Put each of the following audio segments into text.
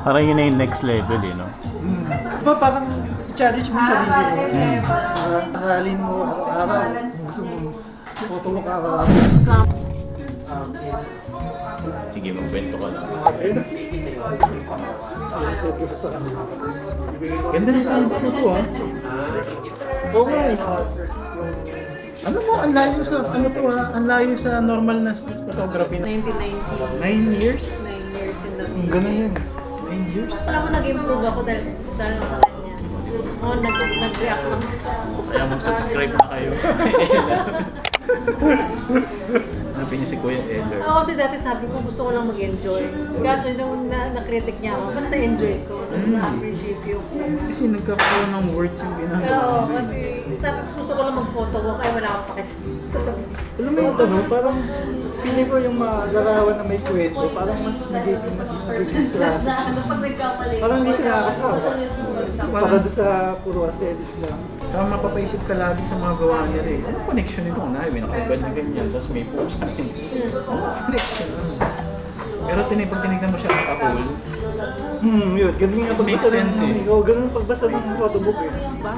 Parang yun na yung next level eh, no? Diba parang i-challenge mo yung sarili mo. Aralin mo araw-araw. Kung gusto mo photo mo araw-araw. Sige, magkwento ka lang. Isiset ko sa kanila. Ganda na tayo photo ah. Oo nga eh. Ano mo, ang layo sa, ano to ah, ang layo sa normal na photography. 1990. 9 years? 9 years in the Ganun yun. 9 years? Alam mo, nag-improve ako dahil sa kanya. Oo, nag-react lang siya. Kaya mag-subscribe na kayo. Hanapin niyo si Kuya Eller. Ako kasi dati sabi ko gusto ko lang mag-enjoy. Kaso nung na-critic niya ako, basta enjoy ko. Tapos na-appreciate yung Kasi nagkakaroon ng worth yung ginagawa. Oo, kasi sabi ko gusto ko lang mag-photo ko kaya wala akong sasabihin. Alam mo yung tanong, parang feeling ko yung mga larawan na may kwento, parang mas nagiging klase. Pag nagkamali. Parang hindi siya nakakasawa. Para doon sa puro aesthetics lang. Saka mapapaisip ka lagi sa mga gawa nila eh. Ano connection nito? Kunwari, may nakapal na ganyan, tapos may post na yun. Ano connection? Pero pag tinignan mo siya as a whole, Yun. Ganun yung pagbasa Makes sense eh. Oo, ganun ang pagbasa ng photobook eh. Diba?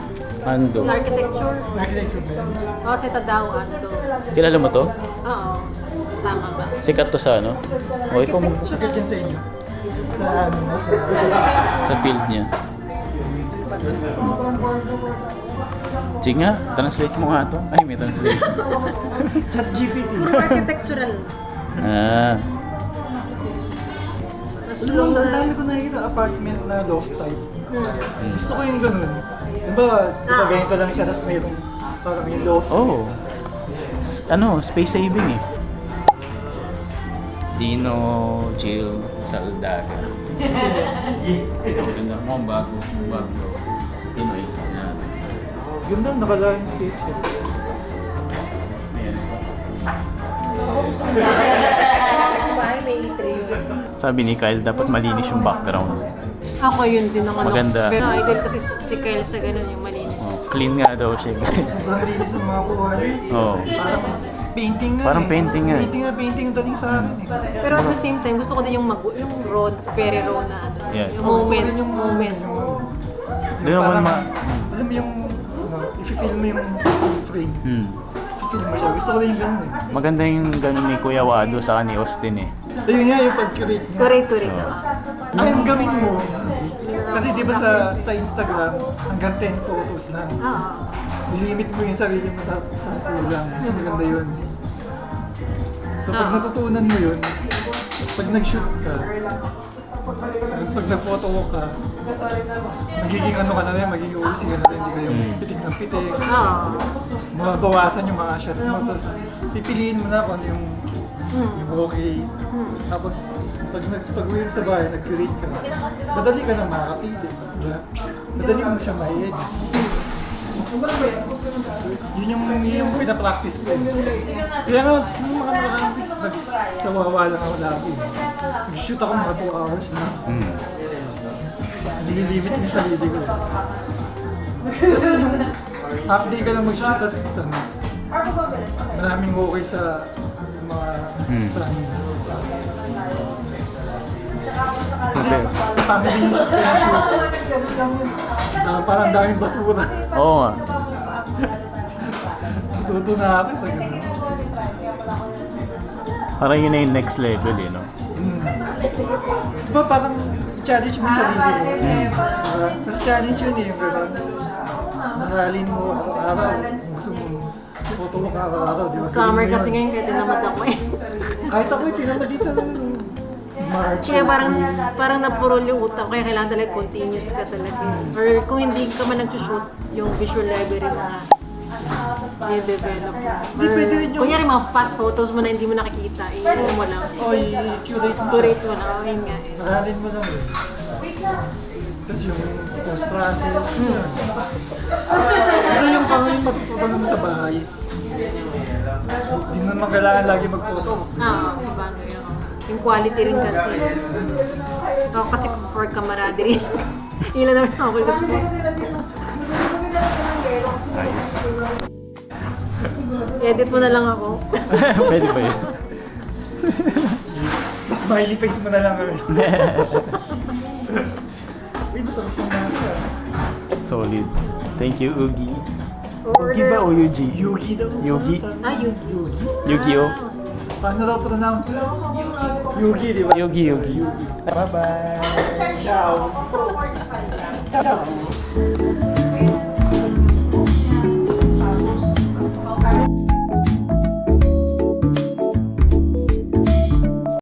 Ando. Architecture. Architecture ba yan? Oo, si Tadao Ando. Kilala mo to? Oo. Tama ba? Sikat to sa ano? O ikaw mo Sikat yan sa inyo. Sa ano mo, sa... sa field niya. Sige nga, translate mo nga to. Ay, may translate. Chat GPT. Architectural. Ah, Mas Alam mo, long ang na. dami ko nakikita apartment na loft type. Gusto ko yung ganun. Diba ganito lang siya, tapos mayroong parang yung loft. oh. Ano, space saving eh. Dino Jill Saldaga. Ang ganda mo, bago. Pinoy. Yan. Ganda, nakalaan space siya. Ayan. Sa bahay may E3. Sabi ni Kyle, dapat malinis yung background. Ako yun din ang ano. Maganda. Pero idol kasi si Kyle sa ganun yung malinis. Oh, clean nga daw siya. Sobrang linis ang mga kuha niya. oh. Parang painting nga Parang painting nga eh. Painting ang dating sa akin eh. Pero at the same time, gusto ko din yung yung road, very raw na ano. Yeah. Yung Gusto ko moment. din yung moment. Doon ako Parang, ma- alam mo yung, ano, i-feel mo yung frame. Hmm. I-feel mo siya. Gusto ko din yung ganun eh. Maganda yung ganun ni Kuya Wado sa ni Austin eh. Ayun nga yung pag-curate niya. Correct. Ang gawin mo, kasi di ba sa Instagram, hanggang 10 photos lang. Oo. Nilimit mo yung sarili mo sa kulang. Mas maganda yun. So pag natutunan mo yun, pag nag-shoot ka, pag nag-photo walk ka, magiging ano ka na rin, magiging OC ka na rin, hindi kayo pitik ng pitik. Oo. Mabawasan yung mga shots mo, tapos pipiliin mo na kung ano yung okay. Tapos, pag-uwi mo sa bahay, nag-curate ka, madali ka nang makakapili. Diba? Madali mo siya ma-edit. Yun yung pinapractice ko. Kaya nga, yung mga nakakang weeks, sa wawa lang ako lagi. Nag-shoot ako mga 2 hours na. Nililimit yung sarili ko. Half day ka lang mag-shoot, tapos ano, maraming okay sa mga sa family yung shoot kaya shoot. Parang daming basura. Oo nga. Tuto na ako sa ganun. Parang yun na yung next level eh, no? Diba parang i-challenge mo yung sarili mo. Mas challenge yun eh. Aralin mo araw-araw. Kung gusto mo photo mo araw-araw. Diba? Summer Gawin mo kasi yun. ngayon kaya tinamad ako eh. Kahit ako tinamad dito ng March. Kaya parang napurol yung utak, kaya kailangan talaga continuous ka talaga. Or kung hindi ka man nag-shoot, yung visual library na i-develop mo. Hindi, pwede rin yung- Kunyari mga fast photos mo na hindi mo nakikita, i-ano mo lang. O i-curate mo. Curate mo lang, ayun nga eh. Aralin mo lang eh. Tapos yung post-process. Kasi yung parang yung matutunan mo sa bahay. Hindi mo naman kailangan lagi mag-photo. Sa bagay yun. Yung quality rin kasi. Ako kasi for camaraderie. Ilan naman ako kasi po. Ayos. Edit mo na lang ako. Pwede ba yun? Smiley face mo na lang kami. Solid. Thank you, Ugi. Ugi Order. ba o Yugi? Yugi daw. Yugi. Ah, Yugi. Yu-Gi-Oh? Paano daw pronounce? Yugi, di ba? Yugi. Bye-bye. Ciao. Ciao.